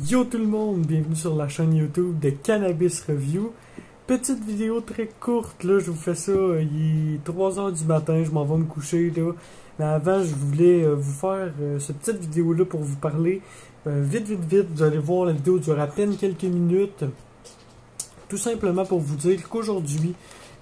Yo tout le monde, bienvenue sur la chaîne YouTube de Cannabis Review. Petite vidéo très courte, là, je vous fais ça, il est 3h du matin, je m'en vais me coucher, là. Mais avant, je voulais vous faire cette petite vidéo-là pour vous parler. Vite, vous allez voir, la vidéo dure à peine quelques minutes. Tout simplement pour vous dire qu'aujourd'hui,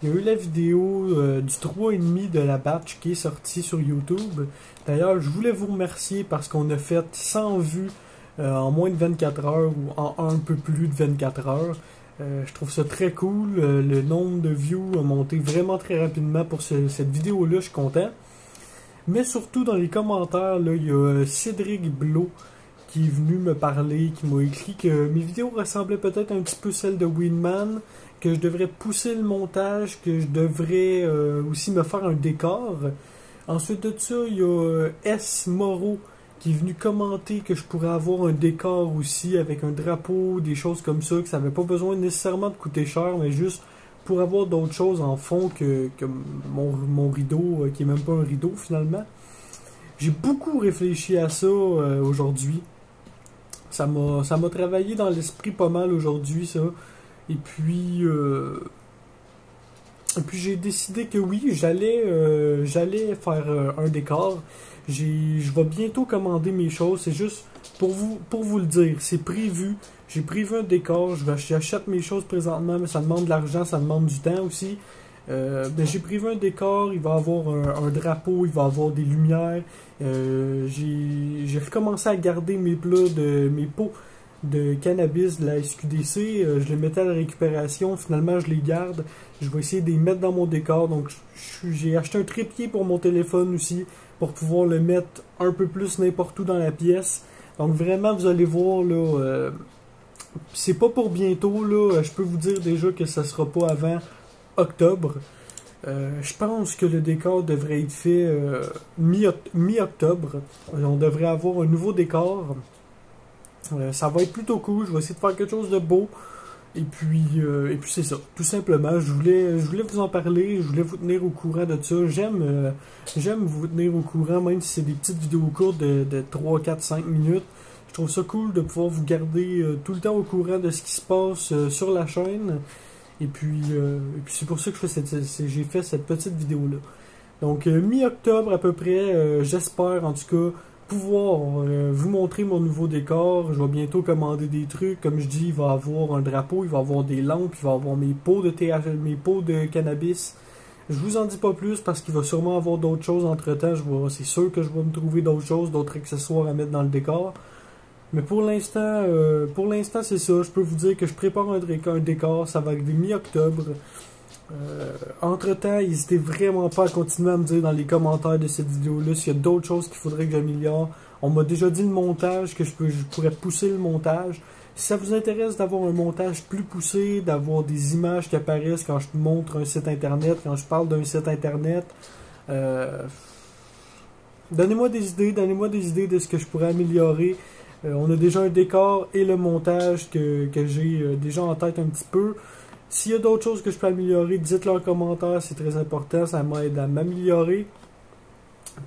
il y a eu la vidéo du 3,5 de la batch qui est sortie sur YouTube. D'ailleurs, je voulais vous remercier parce qu'on a fait 100 vues en moins de 24 heures ou en un peu plus de 24 heures. Je trouve ça très cool. Le nombre de views a monté vraiment très rapidement pour cette vidéo-là. Je suis content. Mais surtout dans les commentaires, là, il y a Cédric Blot qui est venu me parler, qui m'a écrit que mes vidéos ressemblaient peut-être un petit peu celles de Winman, que je devrais pousser le montage, que je devrais aussi me faire un décor. Ensuite de ça, il y a S. Moreau qui est venu commenter que je pourrais avoir un décor aussi avec un drapeau, des choses comme ça, que ça n'avait pas besoin nécessairement de coûter cher, mais juste pour avoir d'autres choses en fond que mon rideau, qui est même pas un rideau finalement. J'ai beaucoup réfléchi à ça aujourd'hui. Ça m'a travaillé dans l'esprit pas mal aujourd'hui, ça. Et puis j'ai décidé que oui, j'allais faire un décor. Je vais bientôt commander mes choses. C'est juste pour vous le dire. C'est prévu. J'ai prévu un décor. J'achète mes choses présentement, mais ça demande de l'argent, ça demande du temps aussi. J'ai prévu un décor. Il va y avoir un drapeau, il va y avoir des lumières. J'ai recommencé à garder mes pots de cannabis de la SQDC. Je les mettais à la récupération. Finalement, je les garde. Je vais essayer de les mettre dans mon décor. Donc, j'ai acheté un trépied pour mon téléphone aussi, pour pouvoir le mettre un peu plus n'importe où dans la pièce. Donc, vraiment, vous allez voir, là, c'est pas pour bientôt, là. Je peux vous dire déjà que ça sera pas avant octobre. Je pense que le décor devrait être fait mi-octobre. On devrait avoir un nouveau décor. Ça va être plutôt cool. Je vais essayer de faire quelque chose de beau. Et puis c'est ça. Tout simplement, je voulais vous en parler. Je voulais vous tenir au courant de ça. J'aime vous tenir au courant, même si c'est des petites vidéos courtes de 3, 4, 5 minutes. Je trouve ça cool de pouvoir vous garder tout le temps au courant de ce qui se passe sur la chaîne. Et puis c'est pour ça que j'ai fait cette petite vidéo-là. Donc, mi-octobre à peu près, j'espère en tout cas pouvoir vous montrer mon nouveau décor. Je vais bientôt commander des trucs. Comme je dis, il va y avoir un drapeau, il va y avoir des lampes, il va y avoir mes pots de cannabis. Je vous en dis pas plus parce qu'il va sûrement avoir d'autres choses entre-temps. C'est sûr que je vais me trouver d'autres choses, d'autres accessoires à mettre dans le décor. Mais pour l'instant, c'est ça. Je peux vous dire que je prépare un décor. Ça va arriver mi-octobre. Entre-temps, n'hésitez vraiment pas à continuer à me dire dans les commentaires de cette vidéo-là s'il y a d'autres choses qu'il faudrait que j'améliore. On m'a déjà dit le montage, que je pourrais pousser le montage. Si ça vous intéresse d'avoir un montage plus poussé, d'avoir des images qui apparaissent quand je montre un site internet, quand je parle d'un site internet, donnez-moi des idées de ce que je pourrais améliorer. On a déjà un décor et le montage que j'ai déjà en tête un petit peu. S'il y a d'autres choses que je peux améliorer, dites-le en commentaire, c'est très important, ça m'aide à m'améliorer.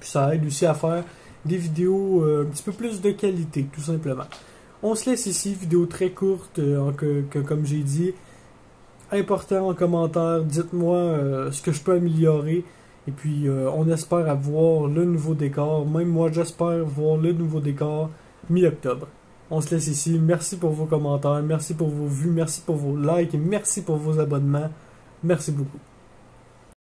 Puis ça aide aussi à faire des vidéos un petit peu plus de qualité, tout simplement. On se laisse ici, vidéo très courte, comme j'ai dit. Important en commentaire, dites-moi ce que je peux améliorer. Et puis on espère avoir le nouveau décor. Même moi j'espère voir le nouveau décor mi-octobre. On se laisse ici. Merci pour vos commentaires, merci pour vos vues, merci pour vos likes et merci pour vos abonnements. Merci beaucoup.